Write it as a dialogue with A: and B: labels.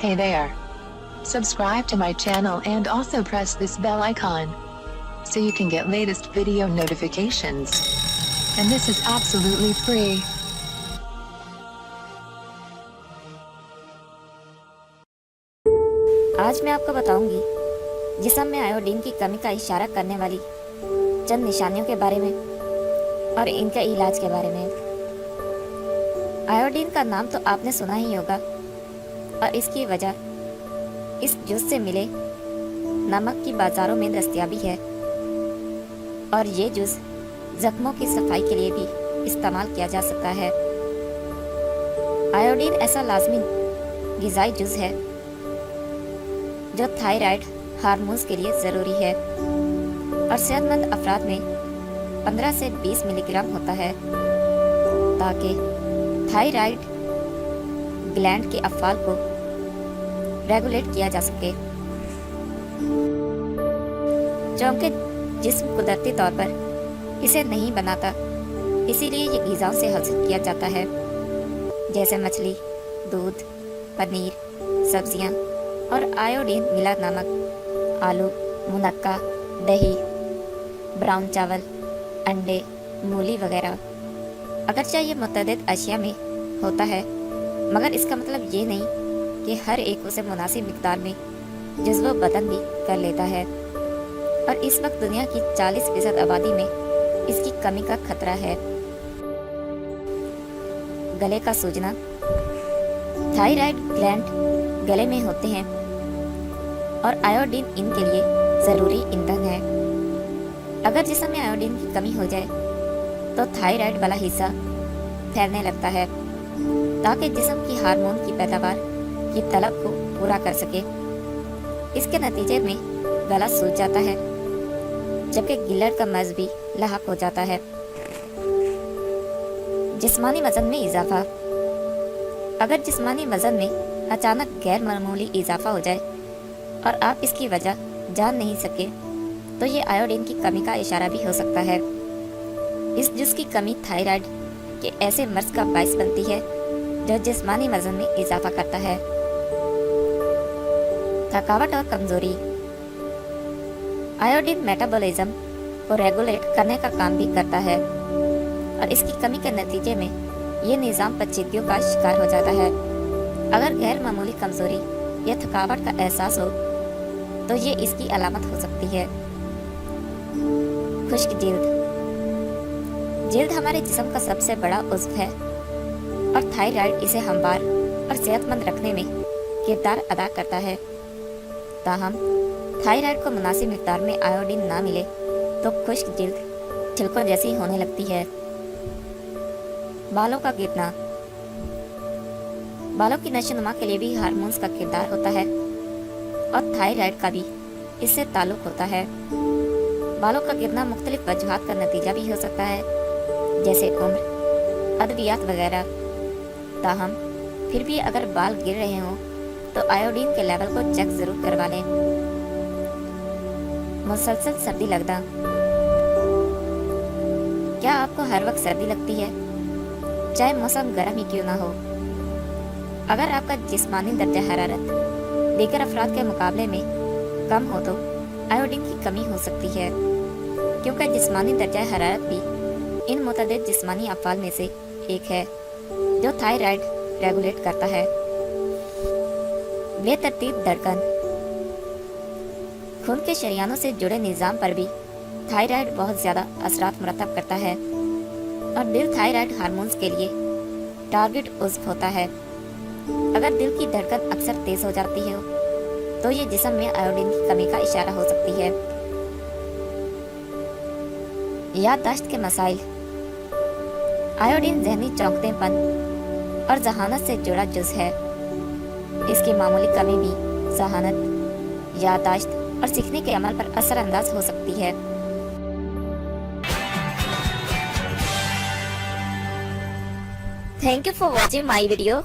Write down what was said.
A: Hey there. Subscribe to my channel and also press this bell icon so you can get latest video notifications. And this is absolutely free.
B: आज मैं आपको बताऊंगी जिस्म में iodine की कमी का इशारा करने वाली चंद निशानियों के बारे में और इनके इलाज के बारे में। आयोडीन का नाम तो आपने सुना ही होगा और इसकी वजह इस जूस से मिले नमक की बाज़ारों में दस्तयाबी है और ये जूस जख्मों की सफाई के लिए भी इस्तेमाल किया जा सकता है। आयोडीन ऐसा लाजमी ग़िज़ाई जूस है जो थायराइड हार्मोन्स के लिए ज़रूरी है और सेहतमंद अफराद में 15 से 20 मिलीग्राम होता है ताकि थायराइड ग्लैंड के अफ़आल को रेगुलेट किया जा सके। चूँकि जिस्म कुदरती तौर पर इसे नहीं बनाता, इसीलिए ये ग़िज़ाओं से हासिल किया जाता है, जैसे मछली, दूध, पनीर, सब्जियां और आयोडीन मिला नमक, आलू, मुनक्का, दही, ब्राउन चावल, अंडे, मूली वगैरह। अगरचे ये मुतअद्दिद अशिया में होता है, मगर इसका मतलब ये नहीं कि हर एक उसे मुनासिब मिक़दार में जज़्ब बदन भी कर लेता है और इस वक्त दुनिया की 40% आबादी में इसकी कमी का खतरा है। गले का सूजना। थायराइड ग्लैंड गले में होते हैं और आयोडीन इनके लिए ज़रूरी ईंधन है। अगर जिस्म में आयोडीन की कमी हो जाए तो थायराइड वाला हिस्सा फैलने लगता है ताकि जिस्म की हार्मोन की पैदावार की तलब को पूरा कर सके। इसके नतीजे में गला सूज जाता है जबकि गिलहट का मर्ज भी लाहक हो जाता है। जिस्मानी वज़न में इजाफा। अगर जिस्मानी वज़न में अचानक गैर मामूली इजाफा हो जाए और आप इसकी वजह जान नहीं सके तो ये आयोडीन की कमी का इशारा भी हो सकता है। इस जूस की कमी थायराइड के ऐसे मर्ज का बायस बनती है जो जिस्मानी वज़न में इजाफा करता है। थकावट और कमज़ोरी। आयोडीन मेटाबॉलिज्म को रेगुलेट करने का काम भी करता है और इसकी कमी के नतीजे में ये निज़ाम पेचीदगियों का शिकार हो जाता है। अगर गैर मामूली कमज़ोरी या थकावट का एहसास हो तो ये इसकी अलामत हो सकती है। खुश्क जिल्द। जिल्द हमारे जिस्म का सबसे बड़ा उज़्व है और थायराइड इसे हमवार और सेहतमंद रखने में किरदार अदा करता है। ताहम थायराइड को मुनासिब मिक़दार में आयोडीन ना मिले तो खुश्क जिल्द छिलकों जैसी होने लगती है। बालों का गिरना। बालों की नशोनुमा के लिए भी हार्मोन्स का किरदार होता है और थायराइड का भी इससे ताल्लुक़ होता है। बालों का गिरना मुख्तलिफ वजूहात का नतीजा भी हो सकता है, जैसे उम्र, अद्वियात वगैरह। ताहम फिर भी अगर बाल गिर रहे हों तो आयोडीन के लेवल को चेक ज़रूर करवा लें। मुसलसल सर्दी लगना। क्या आपको हर वक्त सर्दी लगती है, चाहे मौसम गर्म ही क्यों ना हो? अगर आपका जिस्मानी दर्जा हरारत दीगर अफराद के मुकाबले में कम हो तो आयोडीन की कमी हो सकती है, क्योंकि जिस्मानी दर्जा हरारत भी इन मुतअद्दिद जिस्मानी अफ़आल में से एक है जो थायराइड रेगुलेट करता है। बेतरतीब धड़कन। खून के शरियानों से जुड़े निज़ाम पर भी थायराइड बहुत ज़्यादा असरात मरतब करता है और दिल थायराइड हार्मोन्स के लिए टारगेट उज़्व होता है। अगर दिल की धड़कन अक्सर तेज़ हो जाती है तो ये जिस्म में आयोडीन की कमी का इशारा हो सकती है। याददाश्त के मसाइल। आयोडीन ज़हनी चौंकनेपन और ज़हानत से जुड़ा जुज़ है। इसकी मामूली कमी भी ज़हानत, याददाश्त और सीखने के अमल पर असरअंदाज हो सकती है। Thank you for watching my video.